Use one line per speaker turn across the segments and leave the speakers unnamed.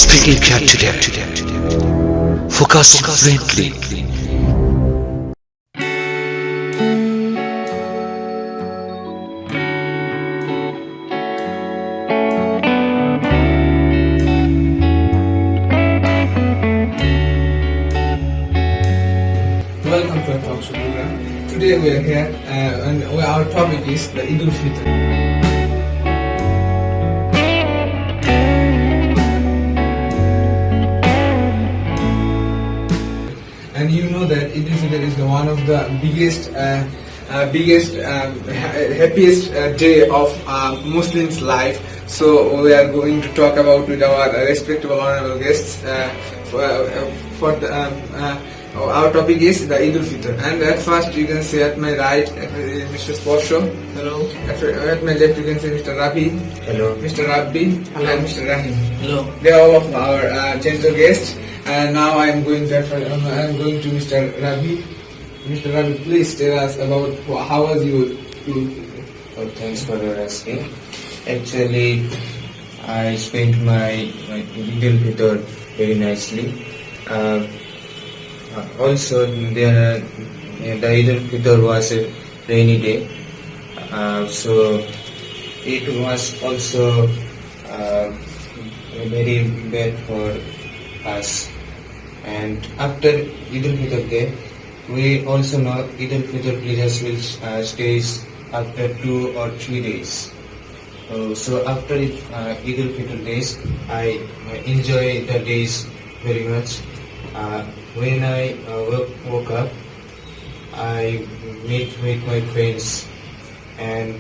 Speaking chat today. Focusing fluently.
Welcome to our talk show program. Today we are here and our topic is the Eid-ul-Fitr. And you know that Eid-ul-Fitr is one of the happiest day of Muslims' life. So we are going to talk about with our respectable honorable guests our topic is the Eid-ul-Fitr. And at first you can say at my right Mr. Sporsho. Hello. At my left you can say Mr. Rabi. Hello. Mr. Rabbi. Hello. And Mr. Rahim. Hello. They are all of our gentle guests. And now I am going to Mr. Rabi. Mr. Rabi, please tell us about how was your Eid-ul-Fitr.
Oh, thanks for your asking. Actually, I spent my Eid-ul-Fitr very nicely. Also, the Eid-ul-Fitr was a rainy day, so it was also very bad for us. And after Eid-ul-Fitr day, we also know Eid-ul-Fitr pledges will stays after 2 or 3 days. So after Eid-ul-Fitr days, I enjoy the days very much. When I woke up, I meet with my friends and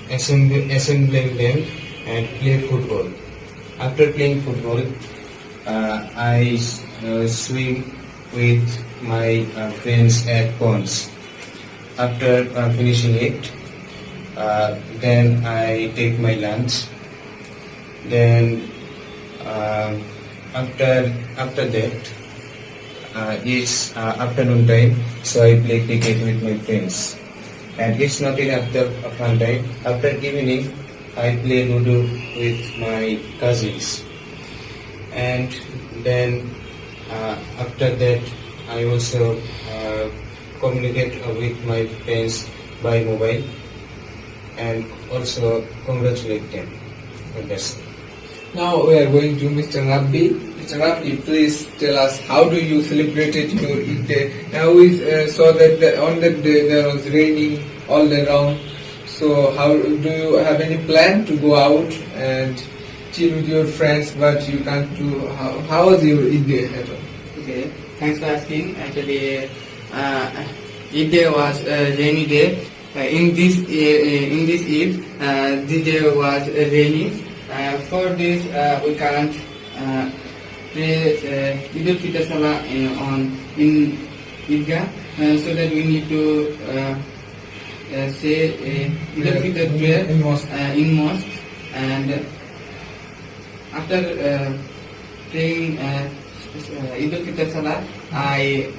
assembling them and play football. After playing football, I swim with my friends at ponds. After finishing it, then I take my lunch. Then after that, it's afternoon time, so I play cricket with my friends. And it's not enough the fun time. After evening, I play Ludo with my cousins. And then after that, I also communicate with my friends by mobile and also congratulate them. And that's it.
Now we are going to Mr. Rabbi. Mr. Rabbi, please tell us how do you celebrated your Eid day? Now we saw that on that day there was raining all day round. So how do you have any plan to go out and chill with your friends? But you can't do. How was your Eid day at all?
Okay, thanks for asking. Actually, Eid day was a rainy day. In this Eid, this day was rainy. For this, we can't pray Eid-ul-Fitr Salah in Idgah, so that we need to say Eid-ul-Fitr prayer in mosque. And after praying Eid-ul-Fitr Salah, I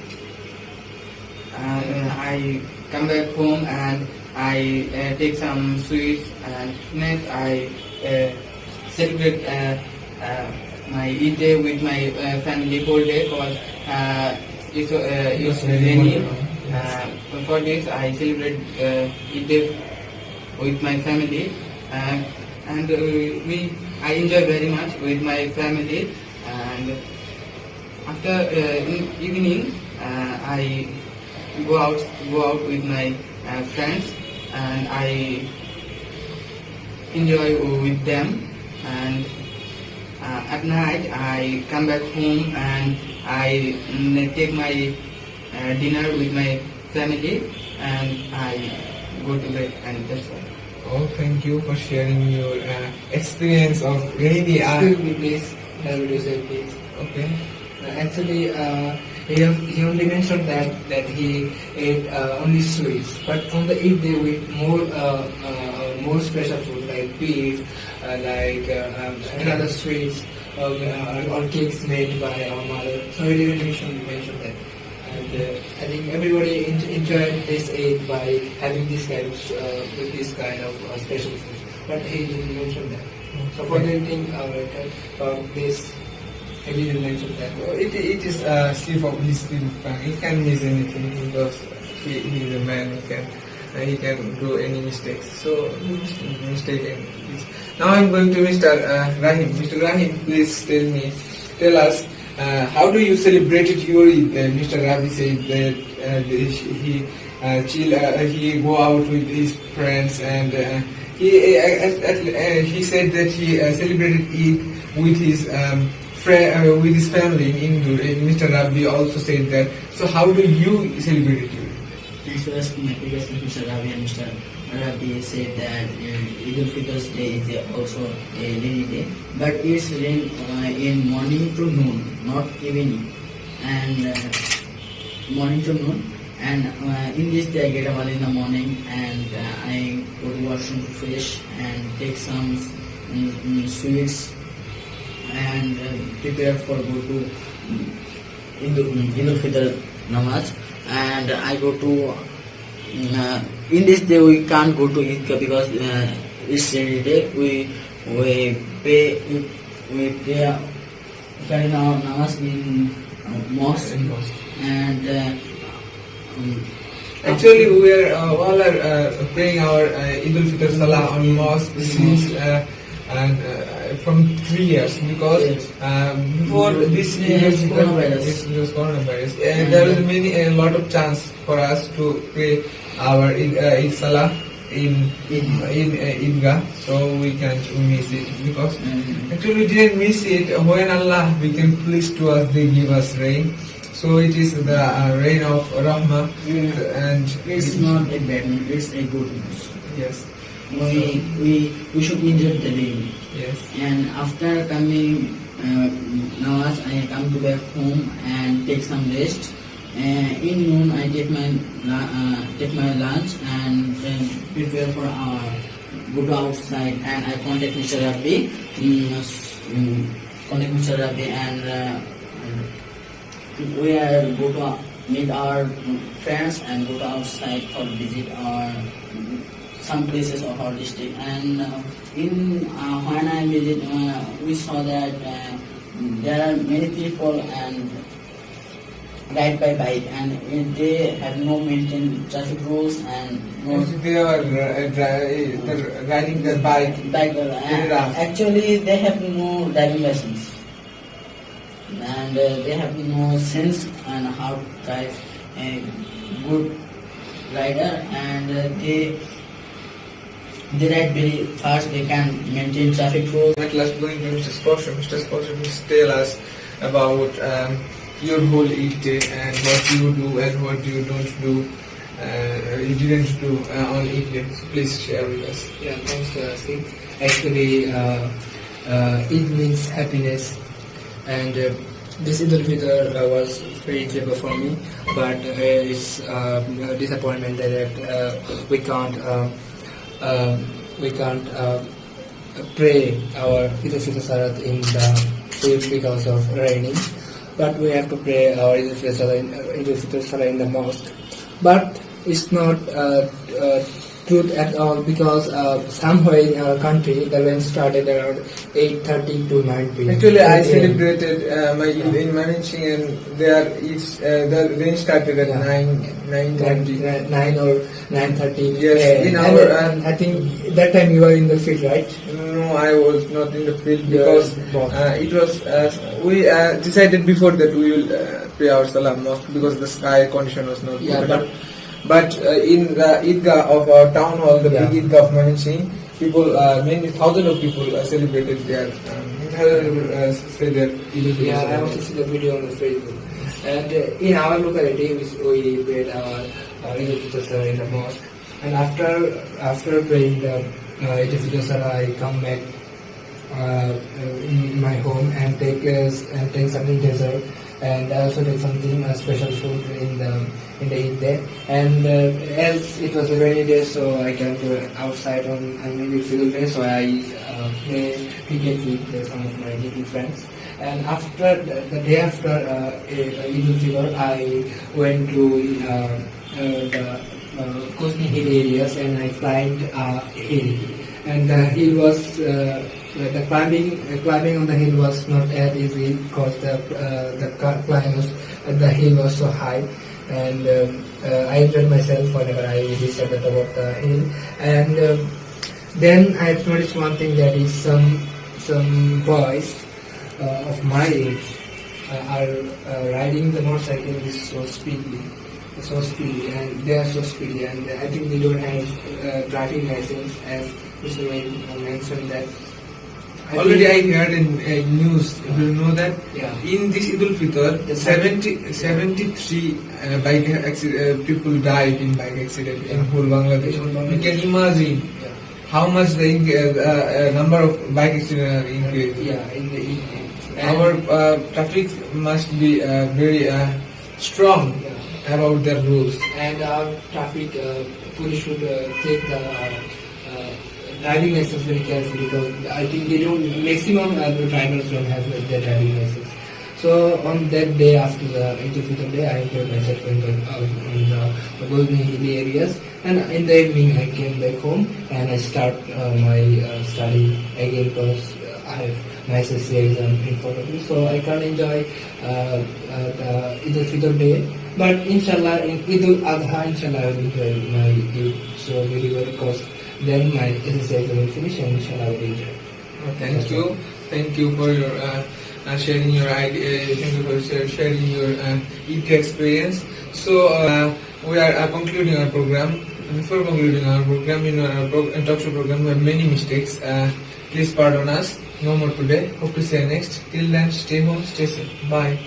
come back home and I take some sweets, and next I celebrate my Eid day with my family whole day, because it's rainy. For this, I celebrate Eid day with my family, and I enjoy very much with my family. And after in evening, I go out with my friends, and I enjoy with them. And at night I come back home and I take my dinner with my family, and I go to bed, and that's all.
Oh, thank you for sharing your experience of rainy.
Excuse me, please. Have to say, please.
Okay.
Actually, he only mentioned that he ate only sweets, but on the Eid day with more special food like beef, another sweets, or cakes made by our mother. So he didn't mention that. And I think everybody enjoyed this Eid by having this kind of special food. But he didn't mention that. So what do you think about this? I didn't mention that.
It is a slip of his sleep. He can miss anything because he is a man. He can do any mistakes. So mistake in this. Now I'm going to Mr. Rahim. Mr. Rahim, please tell us how do you celebrated your Eid? Mr. Rabi said that he go out with his friends and he said that he celebrated Eid with his with his family in Hindu. Mr. Rabi also said that. So how do you celebrate it?
First, my previous Mr. Ravi and Mr. Ravi said that Eid-ul-Fitr's day is also a rainy day, but it's rain in morning to noon, not evening, and morning to noon. And in this day, I get up early in the morning and I go to washroom to fresh and take some sweets and prepare for go to Eid-ul-Fitr namaz. And I go to in this day we can't go to Eidgah because it's rainy day. We pray carry our namaz in mosque and
Actually, we are all are praying our Eid-ul-Fitr Salah on mosque since from 3 years because before this
Yes, coronavirus.
it was coronavirus and there was a lot of chance for us to pray our Eid Salah in Eidgah, so we can't miss it because actually we didn't miss it. When Allah became pleased to us, they give us rain. So it is the rain of Rahmah and
it's not a bad news, it's a good news.
yes.
We should enjoy the rain.
Yes.
And after coming namaz, I come to back home and take some rest. In noon, I take my lunch and then prepare for go to outside and I contact Mr. Rabbi. And we are go to meet our friends and go to outside for visit our some places of our district. And when I visit, we saw that there are many people and ride by bike and they have no maintained traffic rules and no
They are riding their bike.
actually they have no driving license and they have no sense on how to drive a good rider and they ride very fast. They can maintain traffic rules.
At last going to Mr. Sporsha. Mr. Sporsha, please tell us about your whole Eid day and what you do and what you don't do. You didn't do on Eid day. So please share with us.
Yeah, thanks for asking. Actually, Eid means happiness, and this Eid-ul-Fitr was very clever for me, but it's a disappointment that we can't pray our Eid-ul-Fitr Salat in the field because of raining, but we have to pray our Eid-ul-Fitr Salat in the mosque. But it's not truth at all because somewhere in our country the rain started around 8:30 to 9 p.m.
Actually, I celebrated my Eid in Maniching and the rain started at 9:20.
9 or 9:30.
Yes, in
and,
our
I think that time you were in the field, right?
No, I was not in the field because it was we decided before that we will pray our Salah mosque because the sky condition was not good. But in the Eidgah of our town hall, the big Eidgah of Maniching, people, many thousands of people celebrated their say their Eid.
Yeah, I also see the video on the Facebook. And in our locality, we prayed our Eid-ul-Fitr Salah in the mosque. And after praying the Eid-ul-Fitr Salah, I come back in my home and take something dessert and also take something special food in the Eid day. And as it was a rainy day, so I came to outside on a really field day, so I played cricket with some of my little friends. And after the day after Eid-ul-Fitr, I went to the coastal hill areas and I climbed a hill. and the hill was the climbing on the hill was not as easy because the hill was so high, and I enjoyed myself whenever I reached at the top of the hill. And then I've noticed one thing, that is some boys of my age are riding the motorcycle so speedy, and they are so speedy, and I think they don't have driving license, as Mr. Wayne mentioned that.
Already I heard in news, you know that
Yeah.
in this Eid-ul-Fitr, 73 people died in bike accident in whole Bangladesh.
In whole Bangladesh.
You can imagine
Yeah.
how much the number of bike accidents are increased.
Yeah, in the evening.
Our traffic must be very strong
Yeah.
about the rules.
And our traffic police should take the driving license very carefully, because I think they don't, maximum the drivers don't have their driving license. So on that day, after the Eid-ul-Fitr day, I enjoyed myself on the Golden Hilly areas, and in the evening I came back home and I start my study again, because I have my SSC exam in front of me, so I can't enjoy the Eid-ul-Fitr day. But inshallah, in Eid-ul-Adha, inshallah, I will enjoy my Eid so very well, because then my SSC exam will finish, and inshallah I will enjoy.
Thank you for your sharing your idea. Thank you for sharing your Eid experience. So we are concluding our program. Before concluding our program, in our talk show program, we have many mistakes. Please pardon us. No more today. Hope to see you next. Till then, stay home, stay safe. Bye.